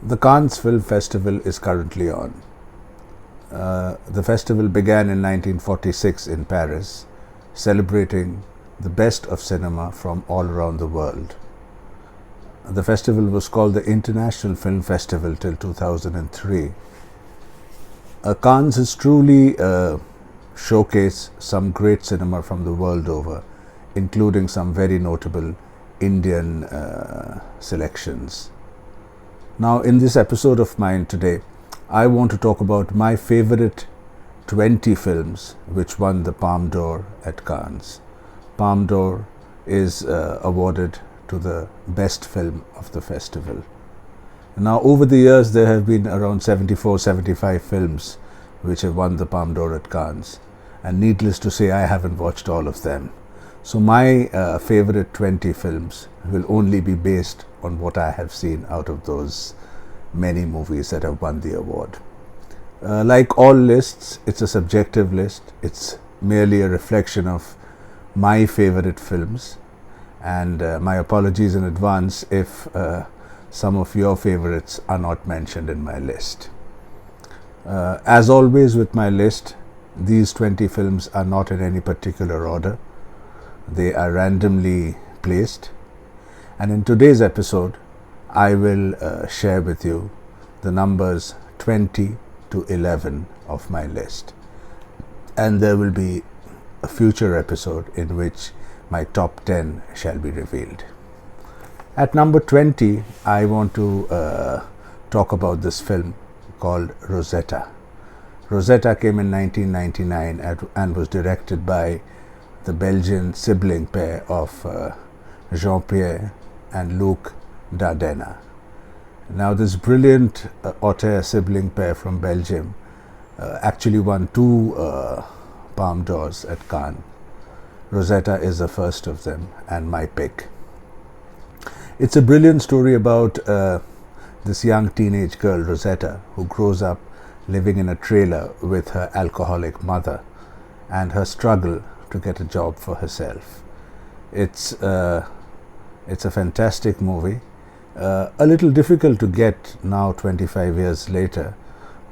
The Cannes Film Festival is currently on. The festival began in 1946 in Paris, celebrating the best of cinema from all around the world. The festival was called the International Film Festival till 2003. Cannes is truly showcase some great cinema from the world over, including some very notable Indian selections. Now, in this episode of mine today, I want to talk about my favorite 20 films which won the Palme d'Or at Cannes. Palme d'Or is awarded to the best film of the festival. Now, over the years, there have been around 75 films which have won the Palme d'Or at Cannes, and needless to say, I haven't watched all of them. So my favorite 20 films will only be based on what I have seen out of those many movies that have won the award. Like all lists, it's a subjective list. It's merely a reflection of my favorite films, and my apologies in advance if some of your favorites are not mentioned in my list. As always with my list, these 20 films are not in any particular order. They are randomly placed, and in today's episode I will share with you the numbers 20 to 11 of my list, and there will be a future episode in which my top 10 shall be revealed. At number 20, I want to talk about this film called Rosetta. Rosetta came in 1999 and was directed by the Belgian sibling pair of Jean-Pierre and Luc Dardenne. Now, this brilliant auteur sibling pair from Belgium actually won 2 Palme d'Ors at Cannes. Rosetta is the first of them and my pick. It's a brilliant story about this young teenage girl, Rosetta, who grows up living in a trailer with her alcoholic mother and her struggle to get a job for herself. It's a fantastic movie, a little difficult to get now 25 years later,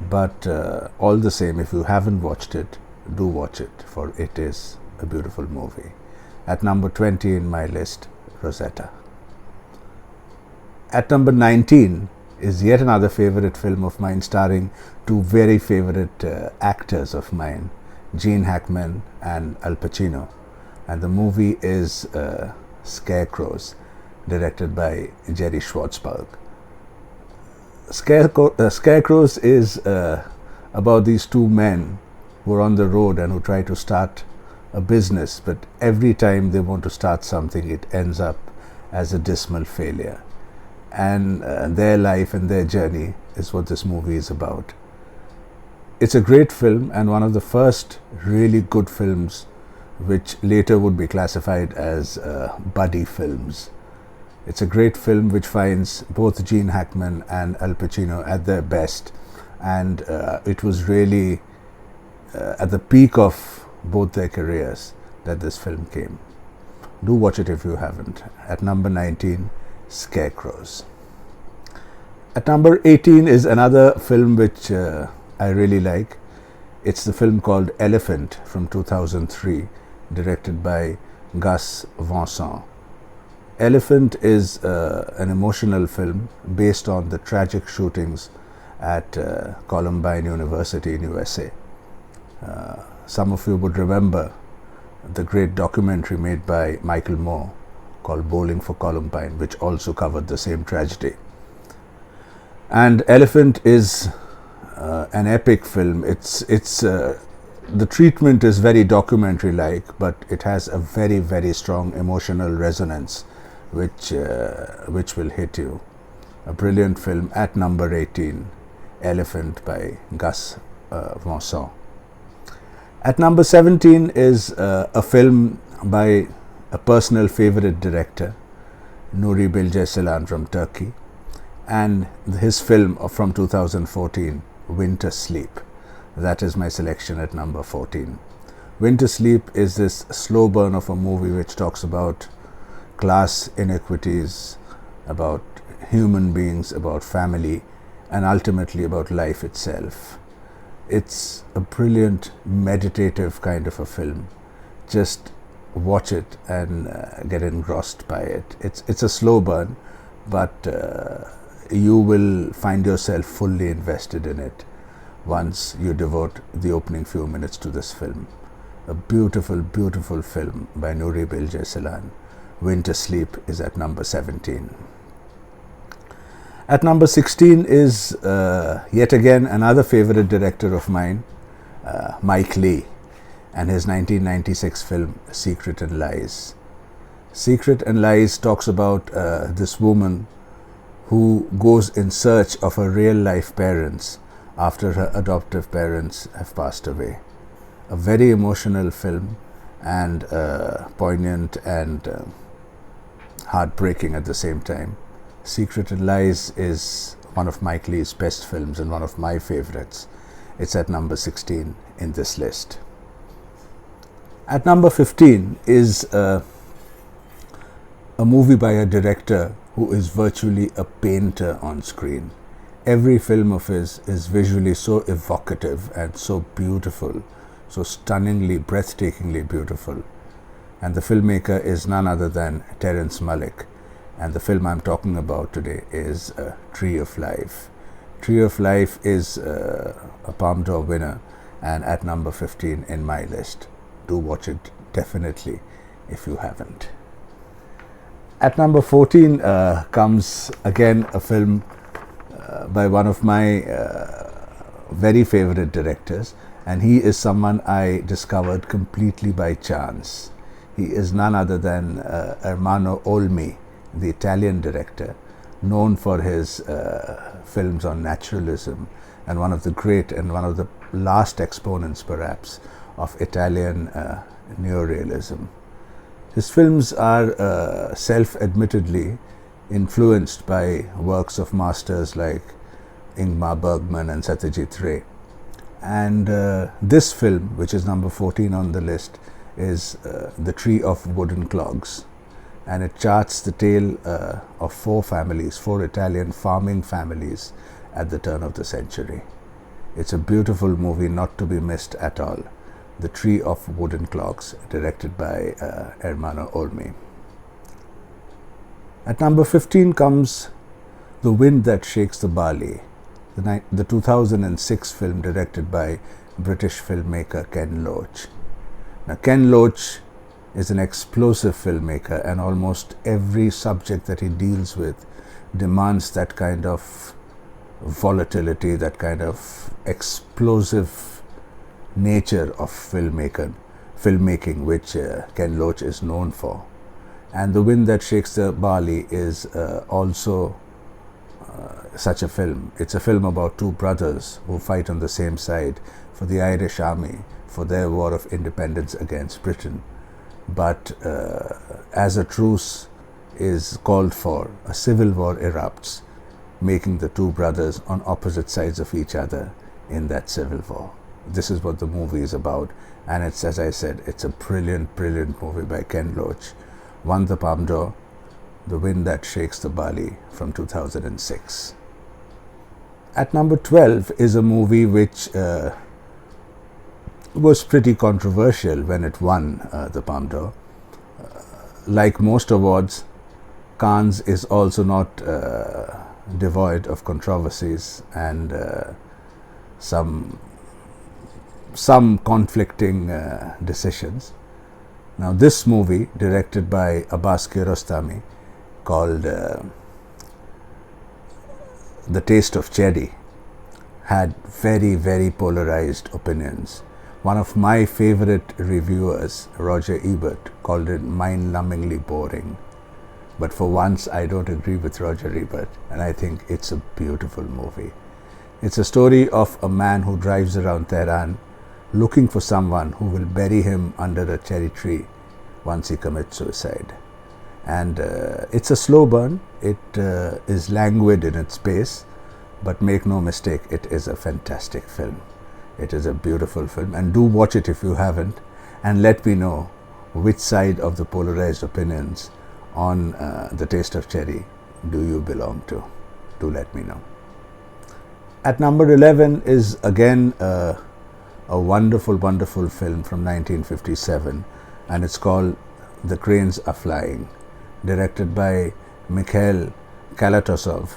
but all the same, if you haven't watched it, do watch it, for it is a beautiful movie. At number 20 in my list, Rosetta. At number 19 is yet another favorite film of mine, starring 2 very favorite actors of mine, Gene Hackman and Al Pacino, and the movie is Scarecrows, directed by Jerry Schwartzberg. Scarecrows is about these 2 men who are on the road and who try to start a business, but every time they want to start something, it ends up as a dismal failure. And their life and their journey is what this movie is about. It's a great film and one of the first really good films which later would be classified as buddy films. It's a great film which finds both Gene Hackman and Al Pacino at their best, and it was really at the peak of both their careers that this film came. Do watch it if you haven't. At number 19, Scarecrows. At number 18 is another film which I really like. It's the film called Elephant from 2003, directed by Gus Van Sant. Elephant is an emotional film based on the tragic shootings at Columbine University in USA. Some of you would remember the great documentary made by Michael Moore called Bowling for Columbine, which also covered the same tragedy. And Elephant is an epic film. The treatment is very documentary-like, but it has a very, very strong emotional resonance, which will hit you. A brilliant film. At number 18, Elephant by Gus Van Sant. At number 17 is a film by a personal favorite director, Nuri Bilge Ceylan from Turkey, and his film from 2014, Winter Sleep. That is my selection at number 14. Winter Sleep is this slow burn of a movie which talks about class inequities, about human beings, about family, and ultimately about life itself. It's a brilliant meditative kind of a film. Just watch it and get engrossed by it. It's a slow burn, but you will find yourself fully invested in it once you devote the opening few minutes to this film. A beautiful, beautiful film by Nouri Bilge Ceylan. Winter Sleep is at number 17. At number 16 is yet again another favorite director of mine, Mike Leigh, and his 1996 film Secret and Lies. Secret and Lies talks about this woman who goes in search of her real life parents after her adoptive parents have passed away. A very emotional film, and poignant and heartbreaking at the same time. Secret and Lies is one of Mike Leigh's best films and one of my favorites. It's at number 16 in this list. At number 15 is a movie by a director who is virtually a painter on screen. Every film of his is visually so evocative and so beautiful, so stunningly, breathtakingly beautiful. And the filmmaker is none other than Terrence Malick. And the film I'm talking about today is Tree of Life. Tree of Life is a Palme d'Or winner and at number 15 in my list. Do watch it definitely if you haven't. At number 14 comes again a film by one of my very favorite directors, and he is someone I discovered completely by chance. He is none other than Ermanno Olmi, the Italian director, known for his films on naturalism, and one of the great and one of the last exponents perhaps of Italian neorealism. His films are self-admittedly influenced by works of masters like Ingmar Bergman and Satyajit Ray. And this film, which is number 14 on the list, is The Tree of Wooden Clogs. And it charts the tale of four Italian farming families at the turn of the century. It's a beautiful movie not to be missed at all. The Tree of Wooden Clogs, directed by Ermanno Olmi. At number 15 comes The Wind That Shakes the Bali, the 2006 film directed by British filmmaker Ken Loach. Now, Ken Loach is an explosive filmmaker, and almost every subject that he deals with demands that kind of volatility, that kind of explosive nature of filmmaking, which Ken Loach is known for. And The Wind That Shakes the Bali is also such a film. It's a film about two brothers who fight on the same side for the Irish army for their war of independence against Britain. But as a truce is called for, a civil war erupts, making the two brothers on opposite sides of each other in that civil war. This is what the movie is about, and it's, as I said, it's a brilliant, brilliant movie by Ken Loach. Won the Palme d'Or, The Wind That Shakes the Bali from 2006. At number 12 is a movie which was pretty controversial when it won the Palme d'Or. Like most awards, Cannes is also not devoid of controversies and some conflicting decisions. Now, this movie, directed by Abbas Kiarostami, called The Taste of Cherry, had very, very polarized opinions. One of my favorite reviewers, Roger Ebert, called it mind-numbingly boring. But for once, I don't agree with Roger Ebert, and I think it's a beautiful movie. It's a story of a man who drives around Tehran looking for someone who will bury him under a cherry tree once he commits suicide. And it's a slow burn. It is languid in its pace, but make no mistake, it is a fantastic film. It is a beautiful film, and do watch it if you haven't, and let me know which side of the polarized opinions on The Taste of Cherry do you belong to. Do let me know. At number 11 is again a wonderful, wonderful film from 1957, and it's called The Cranes Are Flying, directed by Mikhail Kalatozov.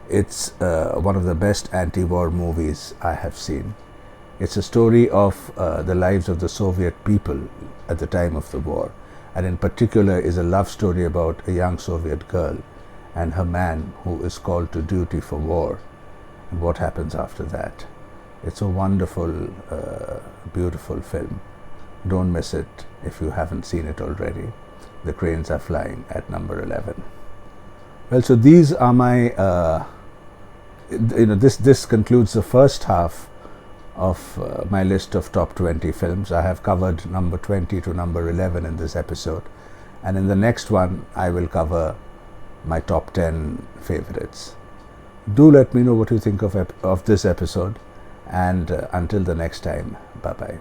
It's one of the best anti-war movies I have seen. It's a story of the lives of the Soviet people at the time of the war, and in particular is a love story about a young Soviet girl and her man who is called to duty for war, and what happens after that. It's a wonderful, beautiful film. Don't miss it if you haven't seen it already. The Cranes Are Flying at number 11. Well, so these are my, this concludes the first half of my list of top 20 films. I have covered number 20 to number 11 in this episode, and in the next one I will cover my top 10 favorites. Do let me know what you think of this episode, and until the next time, bye bye.